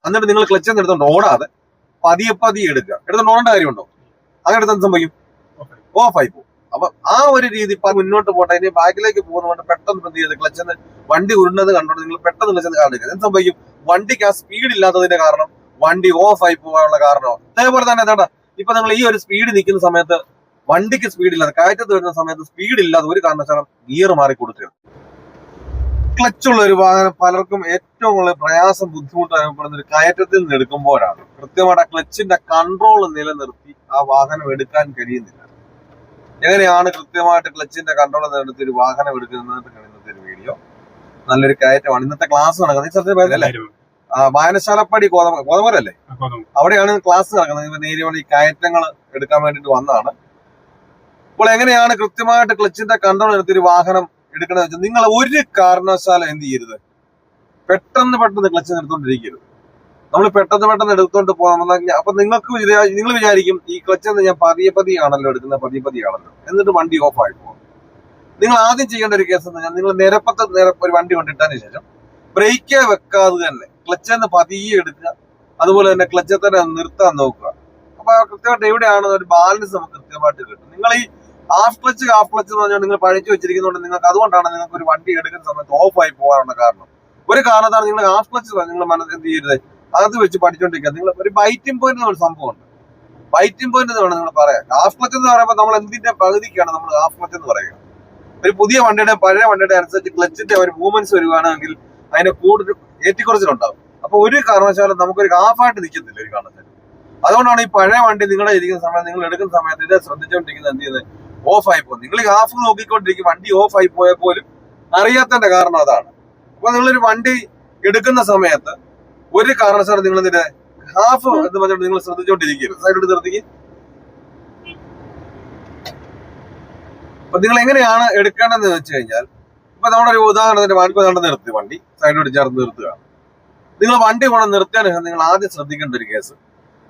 എന്നിട്ട് നിങ്ങൾ ക്ലച്ചിൽ നിന്ന് എടുത്തോണ്ട് ഓടാതെ പതിയെ എടുക്കുക. എടുത്തോണ്ട് ഓടേണ്ട കാര്യമുണ്ടോ? അങ്ങനെ എടുത്താൽ സംഭവിക്കും, ഓഫായി പോകും. അപ്പൊ ആ ഒരു രീതി മുന്നോട്ട് പോട്ടെ. ഇനി ബാക്കിലേക്ക് പോകുന്നതുകൊണ്ട് പെട്ടെന്ന് എന്ത് ചെയ്ത് ക്ലച്ചിന് വണ്ടി ഉരുണ്ടത് കണ്ടോണ്ട് നിങ്ങൾ പെട്ടെന്ന് ക്ലച്ചിന് കാണിക്കുക. എന്ത് സംഭവിക്കും? വണ്ടിക്ക് ആ സ്പീഡ് ഇല്ലാത്തതിന്റെ കാരണം വണ്ടി ഓഫായി പോകാനുള്ള കാരണമാണ്. അതേപോലെ തന്നെ എന്താ, ഇപ്പൊ നിങ്ങൾ ഈ ഒരു സ്പീഡ് നിൽക്കുന്ന സമയത്ത് വണ്ടിക്ക് സ്പീഡ് ഇല്ലാതെ കയറ്റത്ത് വരുന്ന സമയത്ത് സ്പീഡ് ഇല്ലാതെ ഒരു കാരണവശാലും ഗിയർ മാറി കൊടുക്കരുത്. ക്ലച്ചുള്ള ഒരു വാഹനം പലർക്കും ഏറ്റവും കൂടുതൽ പ്രയാസം ബുദ്ധിമുട്ട് അനുഭവപ്പെടുന്ന ഒരു കയറ്റത്തിൽ നിന്ന് എടുക്കുമ്പോഴാണ്. കൃത്യമായിട്ട് ആ ക്ലച്ചിന്റെ കൺട്രോൾ നിലനിർത്തി ആ വാഹനം എടുക്കാൻ കഴിയുന്നില്ല. എങ്ങനെയാണ് കൃത്യമായിട്ട് ക്ലച്ചിന്റെ കൺട്രോൾ നിലനിർത്തി ഒരു വാഹനം എടുക്കുന്നത് ഇന്നത്തെ ഒരു വീഡിയോ. നല്ലൊരു കയറ്റമാണ്. ഇന്നത്തെ ക്ലാസ് നടക്കുന്നത് വായനശാലപ്പടി കോതമംഗലല്ലേ, അവിടെയാണ് ക്ലാസ് നടക്കുന്നത്. നേരിയ കയറ്റങ്ങൾ എടുക്കാൻ വേണ്ടിട്ട് വന്നതാണ്. അപ്പോൾ എങ്ങനെയാണ് കൃത്യമായിട്ട് ക്ലച്ചിന്റെ കൺട്രോൾ എടുത്ത് ഒരു വാഹനം എടുക്കണമെന്ന് വെച്ചാൽ നിങ്ങൾ ഒരു കാരണവശാലും എന്ത് ചെയ്യരുത്, പെട്ടെന്ന് ക്ലച്ച് എടുത്തോണ്ടിരിക്കരുത്. നമ്മൾ പെട്ടെന്ന് എടുത്തോണ്ട് പോകണം. അപ്പൊ നിങ്ങൾ വിചാരിക്കും ഈ ക്ലച്ച് ഞാൻ പതിയാണല്ലോ എടുക്കുന്നത്, പതിയാണല്ലോ, എന്നിട്ട് വണ്ടി ഓഫ് ആയി പോകും. നിങ്ങൾ ആദ്യം ചെയ്യേണ്ട ഒരു കേസ് എന്ന് പറഞ്ഞാൽ നിങ്ങൾ നിരപ്പത്ത് ഒരു വണ്ടി കൊണ്ടിട്ടതിന് ശേഷം ബ്രേക്കേ വെക്കാതെ തന്നെ ക്ലച്ചെന്ന് പതിയെ എടുക്കുക. അതുപോലെ തന്നെ ക്ലച്ചെ തന്നെ നിർത്താൻ നോക്കുക. അപ്പൊ കൃത്യമായിട്ട് എവിടെയാണ് ഒരു ബാലൻസ് നമുക്ക് കൃത്യമായിട്ട് കിട്ടും. നിങ്ങൾ ഈ ഹാഫ് ക്ലച്ച് എന്ന് പറഞ്ഞാൽ നിങ്ങൾ പഴിച്ചു വെച്ചിരിക്കുന്നതുകൊണ്ട് നിങ്ങൾക്ക് അതുകൊണ്ടാണ് നിങ്ങൾക്ക് ഒരു വണ്ടി എടുക്കുന്ന സമയത്ത് ഓഫ് ആയി പോകാനുള്ള കാരണം. ഒരു കാരണത്താണ് നിങ്ങൾ ഹാഫ് ക്ലച്ച് നിങ്ങൾ എന്ത് ചെയ്യരുത്, അത് വെച്ച് പഠിച്ചുകൊണ്ടിരിക്കുക. നിങ്ങൾ ഒരു ബൈറ്റിംഗ് പോയിന്റ് എന്നൊരു സംഭവമുണ്ട്. ബൈറ്റിംഗ് പോയിന്റ് എന്ന് വേണം നിങ്ങൾ പറയാം. ഹാഫ് ക്ലച്ച് എന്ന് പറയുമ്പോൾ നമ്മൾ എന്തിന്റെ പകുതിക്കാണ് നമ്മൾ ഹാഫ് ക്ലച്ച് എന്ന് പറയുക. ഒരു പുതിയ വണ്ടിയുടെ പഴയ വണ്ടിയുടെ അനുസരിച്ച് ക്ലച്ചിന്റെ ഒരു മൂവ്മെന്റ്സ് വരുവാണെങ്കിൽ അതിനെ കൂടുതൽ ഏറ്റക്കുറച്ചിലുണ്ടാവും. അപ്പൊ ഒരു കാരണവശാലും നമുക്കൊരു ഹാഫായിട്ട് നിൽക്കത്തില്ല ഒരു കാരണവശാലും. അതുകൊണ്ടാണ് ഈ പഴയ വണ്ടി നിങ്ങളെ ഇരിക്കുന്ന സമയത്ത് നിങ്ങൾ എടുക്കുന്ന സമയത്ത് ഇത് ശ്രദ്ധിച്ചുകൊണ്ടിരിക്കുന്നത് എന്ത് ചെയ്യുന്നത്, ഓഫ് ആയി പോകും. നിങ്ങൾ ഈ ഹാഫ് നോക്കിക്കൊണ്ടിരിക്കും, വണ്ടി ഓഫ് ആയി പോയാൽ പോലും അറിയാത്തതിന്റെ കാരണം അതാണ്. അപ്പൊ നിങ്ങളൊരു വണ്ടി എടുക്കുന്ന സമയത്ത് ഒരു കാരണവശാലും നിങ്ങൾ ഇതിന്റെ ഹാഫ് എന്ന് പറഞ്ഞിട്ട് നിങ്ങൾ ശ്രദ്ധിച്ചുകൊണ്ടിരിക്കരുത്. സൈഡിൽ നിർത്തിക്ക്. അപ്പൊ നിങ്ങൾ എങ്ങനെയാണ് എടുക്കേണ്ടതെന്ന് വെച്ച് കഴിഞ്ഞാൽ, ഇപ്പൊ നമ്മുടെ ഒരു ഉദാഹരണത്തിന് വണ്ടി നിർത്തി, വണ്ടി സൈഡിലോട്ട് ചേർത്ത് നിർത്തുക. നിങ്ങൾ വണ്ടി കൊണ്ട് നിർത്തിയതിനു ശേഷം നിങ്ങൾ ആദ്യം ശ്രദ്ധിക്കേണ്ട ഒരു കേസ്,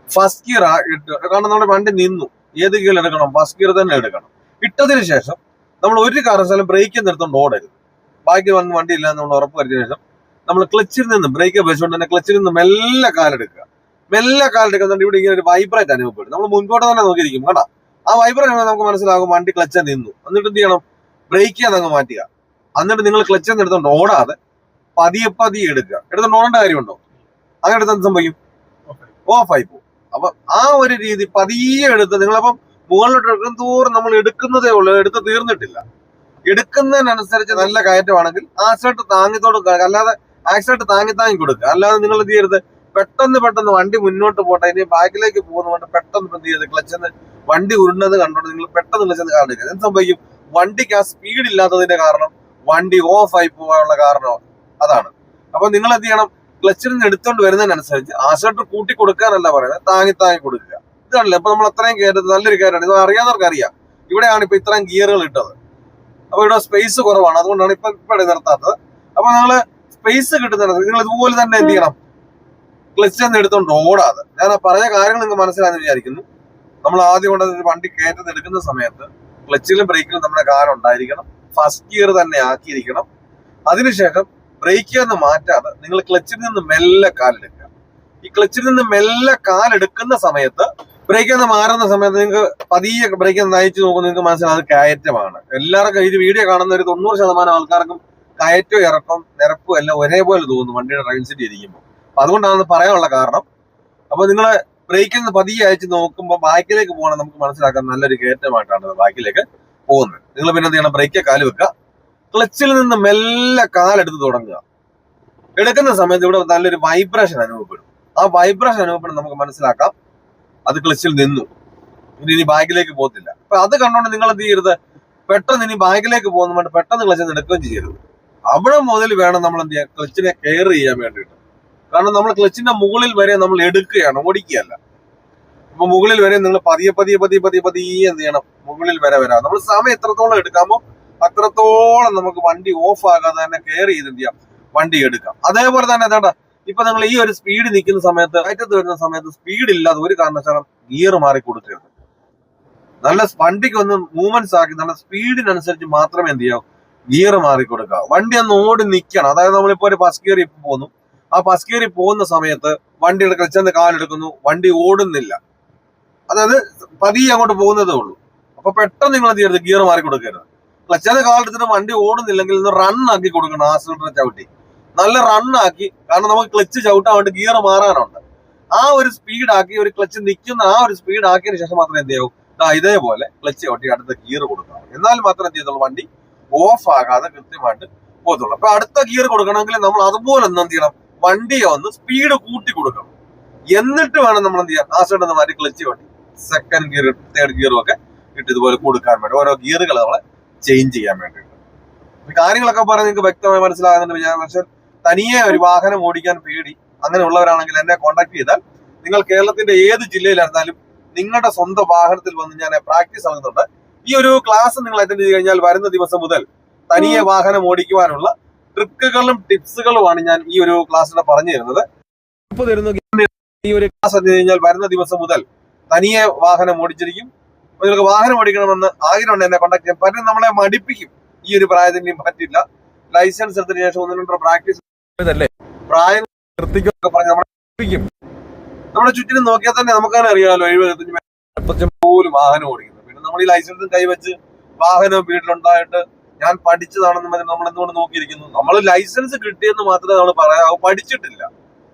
ഫസ്റ്റ് ഗിയർ ഇട്ട്. കാരണം നമ്മുടെ വണ്ടി നിന്നു, ഏത് ഗിയർ എടുക്കണം? ഫസ്റ്റ് ഗിയർ തന്നെ എടുക്കണം. ഇട്ടതിന് ശേഷം നമ്മൾ ഒരു കാരണവശാലും ബ്രേക്ക് നിർത്തോണ്ട് ഓടരുത്. ബാക്കി വണ്ടി ഇല്ല എന്ന് നമ്മൾ ഉറപ്പ് വരുത്തിയതിനു ശേഷം നമ്മൾ ക്ലച്ചിൽ നിന്ന് ബ്രേക്ക് വെച്ചുകൊണ്ട് തന്നെ ക്ലച്ചിൽ നിന്ന് മെല്ലെ കാലെടുക്കുക. ഇവിടെ ഇങ്ങനെ ഒരു വൈബ്രേറ്റ് അനുഭവപ്പെടും. നമ്മൾ മുൻപോട്ട് തന്നെ നോക്കിയിരിക്കും. കേട്ടാ, ആ വൈബ്രേറ്റ് നമുക്ക് മനസ്സിലാകും വണ്ടി ക്ലച്ച് നിന്നു. എന്നിട്ട് എന്ത് ചെയ്യണം? ബ്രേക്ക് അതങ്ങ് മാറ്റുക. എന്നിട്ട് നിങ്ങൾ ക്ലച്ചിൽ നിന്ന് എടുത്തോണ്ട് ഓടാതെ പതിയെ എടുക്കുക. എടുത്തോണ്ട് ഓടേണ്ട കാര്യമുണ്ടോ? അങ്ങനെ എടുത്താൽ സംഭവിക്കും, ഓഫായി പോകും. അപ്പൊ ആ ഒരു രീതി പതിയെ എടുത്ത് നിങ്ങളപ്പം മുകളിലോട്ട് എടുക്കും തോറും നമ്മൾ എടുക്കുന്നതേ ഉള്ളൂ, എടുത്ത് തീർന്നിട്ടില്ല. എടുക്കുന്നതിനനുസരിച്ച് നല്ല കയറ്റമാണെങ്കിൽ ആക്സിലേറ്റർ താങ്ങിത്തോട്, അല്ലാതെ ആക്സിലേറ്റർ താങ്ങി കൊടുക്കുക. അല്ലാതെ നിങ്ങൾ എന്ത് ചെയ്യരുത്, പെട്ടെന്ന് വണ്ടി മുന്നോട്ട് പോട്ടെ. ഇനി ബാക്കിലേക്ക് പോകുന്നതുകൊണ്ട് പെട്ടെന്ന് എന്ത് ചെയ്യരുത്, ക്ലച്ചിന് വണ്ടി ഉരുണ്ടത് കണ്ടോണ്ട് നിങ്ങൾ പെട്ടെന്ന് ക്ലച്ചിന് കാണിക്കുക. എന്ത് സംഭവിക്കും? വണ്ടിക്ക് ആ സ്പീഡ് ഇല്ലാത്തതിന്റെ കാരണം വണ്ടി ഓഫ് ആയി പോകാനുള്ള കാരണം അതാണ്. അപ്പൊ നിങ്ങൾ എന്ത് ചെയ്യണം, ക്ലച്ചിൽ നിന്ന് എടുത്തോണ്ട് വരുന്നതിനനുസരിച്ച് ആക്സിലേറ്റർ കൂട്ടി കൊടുക്കാനല്ല പറയുന്നത്, താങ്ങി കൊടുക്കുക. ഇതാണല്ലോ ഇപ്പൊ നമ്മൾ അത്രയും കയറ്റത് നല്ലൊരു കയറ്റാണ്. ഇത് അറിയാവുന്നവർക്ക് അറിയാം. ഇവിടെയാണ് ഇപ്പൊ ഇത്രയും ഗിയറുകൾ ഇട്ടത്. അപ്പൊ ഇവിടെ സ്പേസ് കുറവാണ്, അതുകൊണ്ടാണ് ഇപ്പൊ നിർത്താത്തത്. അപ്പൊ നിങ്ങള് സ്പേസ് കിട്ടുന്ന നിങ്ങൾ ഇതുപോലെ തന്നെ എന്ത് ചെയ്യണം, ക്ലച്ചിൽ നിന്ന് എടുത്തോണ്ട് ഓടാതെ. ഞാൻ പറഞ്ഞ കാര്യങ്ങൾ നിങ്ങൾക്ക് മനസ്സിലായെന്ന് വിചാരിക്കുന്നു. നമ്മൾ ആദ്യം കൊണ്ട് വണ്ടി കയറ്റത്ത് എടുക്കുന്ന സമയത്ത് ക്ലച്ചിലും ബ്രേക്കിലും നമ്മുടെ കാലുണ്ടായിരിക്കണം. ഫസ്റ്റ് ഗിയർ തന്നെ ആക്കിയിരിക്കണം. അതിനുശേഷം ബ്രേക്കിൽ നിന്ന് മാറ്റാതെ നിങ്ങൾ ക്ലച്ചിൽ നിന്ന് മെല്ലെ കാലെടുക്കുക. ഈ ക്ലച്ചിൽ നിന്ന് മെല്ലെ കാലെടുക്കുന്ന സമയത്ത് ബ്രേക്കിൽ നിന്ന് മാറുന്ന സമയത്ത് നിങ്ങൾക്ക് പതിയെ ബ്രേക്കിൽ നിന്ന് നയിച്ചു നോക്കുമ്പോൾ നിങ്ങൾക്ക് മനസ്സിലാവും അത് കയറ്റമാണ്. എല്ലാവർക്കും ഈ വീഡിയോ കാണുന്ന ഒരു 90% ആൾക്കാർക്കും കയറ്റവും ഇറക്കം നിരപ്പും എല്ലാം ഒരേപോലെ തോന്നുന്നു വണ്ടിയുടെ ഡ്രൈവിംഗ് സീറ്റ് ഇരിക്കുമ്പോൾ. അപ്പൊ അതുകൊണ്ടാണ് പറയാനുള്ള കാരണം. അപ്പൊ നിങ്ങൾ ബ്രേക്കിൽ നിന്ന് പതിയെ അയച്ച് നോക്കുമ്പോൾ ബാക്കിലേക്ക് പോകണം, നമുക്ക് മനസ്സിലാക്കാൻ നല്ലൊരു കയറ്റമായിട്ടാണ് ബാക്കിലേക്ക് പോകുന്നത്. നിങ്ങൾ പിന്നെ എന്ത് ചെയ്യണം, ബ്രേക്കിൽ കാല് വെക്കുക. ക്ലച്ചിൽ നിന്ന് മെല്ലെ കാലെടുത്ത് തുടങ്ങുക. എടുക്കുന്ന സമയത്ത് ഇവിടെ നല്ലൊരു വൈബ്രേഷൻ അനുഭവപ്പെടും. ആ വൈബ്രേഷൻ അനുഭവപ്പെടും നമുക്ക് മനസ്സിലാക്കാം അത് ക്ലച്ചിൽ നിന്നു, ഇനി ബാക്കിലേക്ക് പോകത്തില്ല. അപ്പൊ അത് കണ്ടോണ്ട് നിങ്ങൾ എന്ത് ചെയ്യരുത്, പെട്ടെന്ന് ഇനി ബാക്കിലേക്ക് പോകുന്ന പെട്ടെന്ന് ക്ലച്ചിൽ എടുക്കുകയും ചെയ്യരുത്. അവിടെ മുതൽ വേണം നമ്മൾ എന്ത് ചെയ്യാൻ, ക്ലച്ചിനെ കെയർ ചെയ്യാൻ വേണ്ടിയിട്ട്. കാരണം നമ്മൾ ക്ലച്ചിന്റെ മുകളിൽ വരെ നമ്മൾ എടുക്കുകയാണ്, ഓടിക്കുകയല്ല. അപ്പൊ മുകളിൽ വരെ നിങ്ങൾ പതിയെ എന്ത് ചെയ്യണം, മുകളിൽ വരെ വരാം. നമ്മൾ സമയം എത്രത്തോളം എടുക്കാമോ അത്രത്തോളം നമുക്ക് വണ്ടി ഓഫ് ആകാതെ തന്നെ കെയർ ചെയ്ത് എന്ത് ചെയ്യാം, വണ്ടി എടുക്കാം. അതേപോലെ തന്നെ എന്താ, ഇപ്പൊ നിങ്ങൾ ഈ ഒരു സ്പീഡ് നിൽക്കുന്ന സമയത്ത് കയറ്റത്ത് വരുന്ന സമയത്ത് സ്പീഡ് ഇല്ലാതെ ഒരു കാരണവശാലും ഗിയർ മാറി കൊടുക്കരുത്. നല്ല വണ്ടിക്ക് ഒന്ന് മൂവ്മെന്റ്സ് ആക്കി നല്ല സ്പീഡിനനുസരിച്ച് മാത്രമേ എന്ത് ചെയ്യാവൂ, ഗിയർ മാറി കൊടുക്കുക. വണ്ടി ഒന്ന് ഓടി നിൽക്കണം. അതായത് നമ്മളിപ്പോ ഒരു ഫസ്റ്റ് ഗിയർ ഇപ്പൊ പോകുന്നു, ആ ഫസ്റ്റ് ഗിയറിൽ പോകുന്ന സമയത്ത് വണ്ടിയുടെ ക്ലച്ചിന്റെ കാലെടുക്കുന്നു, വണ്ടി ഓടുന്നില്ല, അതായത് പതിയെ അങ്ങോട്ട് പോകുന്നതേ ഉള്ളൂ. അപ്പൊ പെട്ടെന്ന് നിങ്ങൾ എന്ത് ചെയ്യരുത്, ഗിയർ മാറി കൊടുക്കരുത്. ക്ലച്ചിന്റെ കാലെടുത്തിട്ട് വണ്ടി ഓടുന്നില്ലെങ്കിൽ ഇന്ന് റണ്ണാക്കി കൊടുക്കണം. ആക്സിലേറ്റർ ചവിട്ടി നല്ല റണ്ണാക്കി, കാരണം നമുക്ക് ക്ലച്ച് ചവിട്ടാൻ വേണ്ടി ഗിയർ മാറാനുണ്ട്. ആ ഒരു സ്പീഡാക്കി, ഒരു ക്ലച്ച് നിൽക്കുന്ന ആ ഒരു സ്പീഡ് ആക്കിയതിനു ശേഷം മാത്രമേ എന്ത് ചെയ്യൂ, ഇതേപോലെ ക്ലച്ച് ചവിട്ടി അടുത്ത ഗിയർ കൊടുക്കണം. എന്നാൽ മാത്രമേ എന്ത് ചെയ്തുള്ളൂ, വണ്ടി ഓഫ് ആകാതെ കൃത്യമായിട്ട് പോകത്തുള്ളൂ. അപ്പൊ അടുത്ത ഗിയർ കൊടുക്കണമെങ്കിൽ നമ്മൾ അതുപോലെ എന്ത് ചെയ്യണം, വണ്ടിയെ ഒന്ന് സ്പീഡ് കൂട്ടി കൊടുക്കണം. എന്നിട്ട് വേണം നമ്മൾ എന്ത് ചെയ്യാൻ, ആക്സിലേറ്റർ ഒന്ന് മാറ്റി ക്ലച്ച് ചവിട്ടി സെക്കൻഡ് ഗിയർ തേർഡ് ഗിയറും ഒക്കെ ഇട്ട് ഇതുപോലെ കൊടുക്കാൻ വേണ്ടി ഓരോ ഗിയറുകൾ നമ്മളെ ചേഞ്ച് ചെയ്യാൻ വേണ്ടിയിട്ട്. കാര്യങ്ങളൊക്കെ പറഞ്ഞ് നിങ്ങൾക്ക് വ്യക്തമായി മനസ്സിലാകുന്നുണ്ട് ഞാൻ. പക്ഷെ തനിയെ ഒരു വാഹനം ഓടിക്കാൻ പേടി അങ്ങനെയുള്ളവരാണെങ്കിൽ എന്നെ കോൺടാക്ട് ചെയ്താൽ നിങ്ങൾ കേരളത്തിന്റെ ഏത് ജില്ലയിലായിരുന്നാലും നിങ്ങളുടെ സ്വന്തം വാഹനത്തിൽ വന്ന് ഞാൻ പ്രാക്ടീസ് നടത്തുന്നുണ്ട്. ഈ ഒരു ക്ലാസ് നിങ്ങൾ അറ്റൻഡ് ചെയ്ത് കഴിഞ്ഞാൽ വരുന്ന ദിവസം മുതൽ തനിയെ വാഹനം ഓടിക്കുവാനുള്ള ട്രിക്കുകളും ടിപ്സുകളുമാണ് ഞാൻ ഈ ഒരു ക്ലാസ്സിൽ പറഞ്ഞു തരുന്നത്. ഈ ഒരു ക്ലാസ് അറ്റൻഡ് ചെയ്ത് കഴിഞ്ഞാൽ വരുന്ന ദിവസം മുതൽ തനിയെ വാഹനം ഓടിച്ചിരിക്കും. നിങ്ങൾക്ക് വാഹനം ഓടിക്കണമെന്ന് ആഗ്രഹമുണ്ട്, എന്നെ കോൺടാക്ട് ചെയ്യാൻ പറ്റും. നമ്മളെ മടിപ്പിക്കും, ഈ ഒരു പ്രായത്തിനും പറ്റില്ല. ലൈസൻസ് എടുത്തതിനു ശേഷം 1-2 പ്രാക്ടീസ് പ്രായം നിർത്തിക്കൊക്കെ പറഞ്ഞ് നമ്മളെ മടിപ്പിക്കും. നമ്മുടെ ചുറ്റിനും നോക്കിയാൽ തന്നെ നമുക്കങ്ങനെ അറിയാമല്ലോ, 70-75 പോലും വാഹനം ഓടിക്കുന്നത്. പിന്നെ നമ്മൾ ഈ ലൈസൻസും കൈവച്ച് വാഹനം വീട്ടിലുണ്ടായിട്ട് ഞാൻ പഠിച്ചതാണെന്ന് പറഞ്ഞ് നമ്മൾ എന്തുകൊണ്ട് നോക്കിയിരിക്കുന്നു? നമ്മൾ ലൈസൻസ് കിട്ടിയെന്ന് മാത്രമേ നമ്മൾ പറയാവൂ, പഠിച്ചിട്ടില്ല.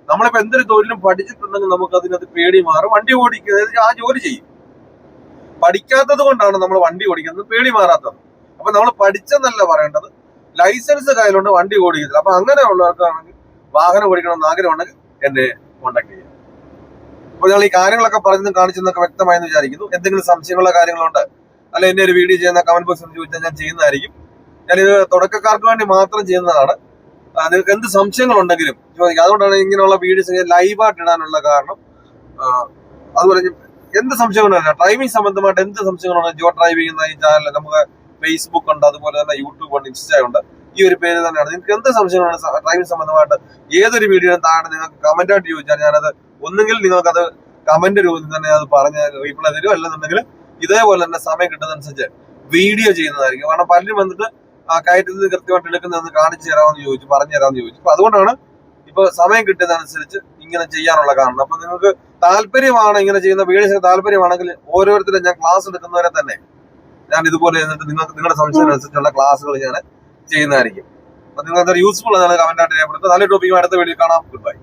നമ്മളിപ്പോ എന്തൊരു തൊഴിലും പഠിച്ചിട്ടുണ്ടെങ്കിൽ നമുക്ക് അതിനകത്ത് പേടി മാറും, വണ്ടി ഓടിക്കുന്നത് ആ ജോലി ചെയ്യും. പഠിക്കാത്തത് കൊണ്ടാണ് നമ്മൾ വണ്ടി ഓടിക്കുന്നത് പേടി മാറാത്തത്. അപ്പൊ നമ്മൾ പഠിച്ചെന്നല്ല പറയേണ്ടത്, ലൈസൻസ് കയ്യിലുണ്ട്, വണ്ടി ഓടിക്കുന്നില്ല. അപ്പൊ അങ്ങനെയുള്ളവർക്കാണെങ്കിൽ വാഹനം ഓടിക്കണമെന്ന് ആഗ്രഹം ഉണ്ടെങ്കിൽ എന്നെ കോൺടാക്ട് ചെയ്യാം. അപ്പോൾ ഞങ്ങൾ ഈ കാര്യങ്ങളൊക്കെ പറഞ്ഞതും കാണിച്ചെന്നൊക്കെ വ്യക്തമായെന്ന് വിചാരിക്കുന്നു. എന്തെങ്കിലും സംശയമുള്ള കാര്യങ്ങളുണ്ട്, അല്ല എന്നെ ഒരു വീഡിയോ ചെയ്യുന്ന കമന്റ് ബോക്സിൽ ചോദിച്ചാൽ ഞാൻ ചെയ്യുന്നതായിരിക്കും. ഞാനിത് തുടക്കക്കാർക്ക് വേണ്ടി മാത്രം ചെയ്യുന്നതാണ്. നിങ്ങൾക്ക് എന്ത് സംശയങ്ങളുണ്ടെങ്കിലും ചോദിക്കാം. അതുകൊണ്ടാണ് ഇങ്ങനെയുള്ള വീഡിയോസ് ലൈവായിട്ട് ഇടാനുള്ള കാരണം. അതുപോലെ എന്ത് സംശയങ്ങളുണ്ട്, ഡ്രൈവിംഗ് സംബന്ധമായിട്ട് എന്ത് സംശയങ്ങളുണ്ട്, ജിയോ ഡ്രൈവിംഗ് എന്ന ഈ ചാനൽ നമുക്ക് ഫേസ്ബുക്ക് ഉണ്ട്, അതുപോലെ തന്നെ യൂട്യൂബ് ഉണ്ട്, ഇൻസ്റ്റ ഉണ്ട്. ഈ ഒരു പേര് തന്നെയാണ്. നിങ്ങൾക്ക് എന്ത് സംശയങ്ങളാണ് ഡ്രൈവിംഗ് സംബന്ധമായിട്ട് ഏതൊരു വീഡിയോ താഴെ നിങ്ങൾക്ക് കമന്റ് ആയിട്ട് ചോദിച്ചാൽ ഞാനത് ഒന്നുകിൽ നിങ്ങൾക്കത് കമന്റ് രൂപത്തിൽ തന്നെ അത് പറഞ്ഞ് റീപ്ലൈ തരും, അല്ലെന്നുണ്ടെങ്കിൽ ഇതേപോലെ തന്നെ സമയം കിട്ടുന്നതനുസരിച്ച് വീഡിയോ ചെയ്യുന്നതായിരിക്കും. കാരണം പലരും വന്നിട്ട് ആ കയറ്റത്തിൽ കൃത്യമായിട്ട് എടുക്കുന്നതെന്ന് കാണിച്ചു തരാമെന്ന് ചോദിച്ചു, പറഞ്ഞു തരാമെന്ന് ചോദിച്ചു. അപ്പൊ അതുകൊണ്ടാണ് ഇപ്പൊ സമയം കിട്ടുന്നതനുസരിച്ച് ഇങ്ങനെ ചെയ്യാനുള്ള കാരണം. അപ്പൊ നിങ്ങൾക്ക് താല്പര്യമാണ് ഇങ്ങനെ ചെയ്യുന്ന വീഡിയോസിന് താല്പര്യമാണെങ്കിൽ ഓരോരുത്തരും ഞാൻ ക്ലാസ് എടുക്കുന്നവരെ തന്നെ ഞാൻ ഇതുപോലെ എന്നിട്ട് നിങ്ങൾക്ക് നിങ്ങളുടെ സംശയത്തിനനുസരിച്ചുള്ള ക്ലാസ്സുകൾ ഞാൻ ചെയ്യുന്നതായിരിക്കും. അപ്പൊ നിങ്ങൾക്ക് യൂസ്ഫുൾ ആണ്, കമന്റ് ആയിട്ട് രേഖപ്പെടുത്തുക. നല്ലൊരു ടോപ്പിക്കുമായി അടുത്ത വീഡിയോ കാണാം. Good bye.